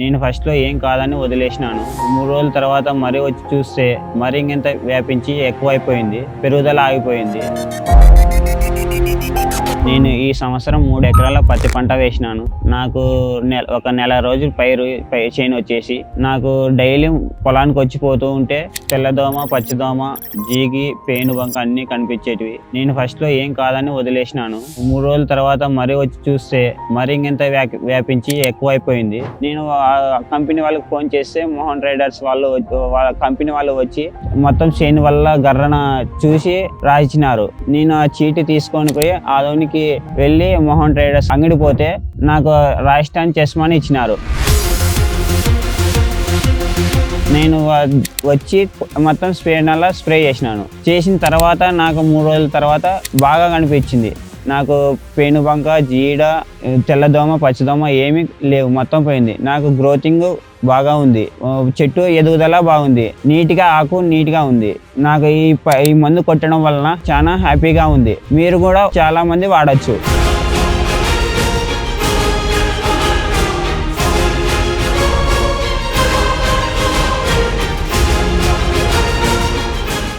నేను ఫస్ట్‌లో ఏం కాదని వదిలేసినాను. 3 రోజుల తర్వాత మరీ వచ్చి చూస్తే మరీ ఇంకింత వ్యాపించి ఎక్కువైపోయింది. పెరుగుదల ఆగిపోయింది. నేను ఈ సంవత్సరం 3 ఎకరాల పత్తి పంట వేసినాను. నాకు ఒక నెల రోజులు పై చేను వచ్చేసి నాకు డైలీ పొలానికి వచ్చి పోతూ ఉంటే తెల్లదోమ, పచ్చదోమ, జీగి, పేనుబంక అన్నీ కనిపించేటివి. నేను ఫస్ట్‌లో ఏం కాదని వదిలేసినాను. 3 రోజుల తర్వాత మరీ వచ్చి చూస్తే మరీ ఇంకింత వ్యాపించి ఎక్కువైపోయింది. నేను కంపెనీ వాళ్ళకి ఫోన్ చేస్తే మోహన్ రైడర్స్ వాళ్ళు వాళ్ళ కంపెనీ వాళ్ళు వచ్చి మొత్తం చేను వల్ల గర్రన చూసి రాయించినారు. నేను ఆ చీటీ తీసుకొని పోయి ఆదోనికి వెళ్ళి మోహన్ ట్రేడర్స్ అంగడి పోతే నాకు రాజస్థాన్ చెస్మని ఇచ్చినారు. నేను వచ్చి మొత్తం స్ప్రే చేసిన తర్వాత నాకు 3 రోజుల తర్వాత బాగా కనిపించింది. నాకు పేనుబంక, జీడ, తెల్లదోమ, పచ్చదోమ ఏమీ లేవు, మొత్తం పోయింది. నాకు గ్రోతింగ్ బాగా ఉంది, చెట్టు ఎదుగుదల బాగుంది, ఆకు నీట్గా ఉంది. నాకు ఈ మందు కొట్టడం వలన చాలా హ్యాపీగా ఉంది. మీరు కూడా చాలా మంది వాడచ్చు.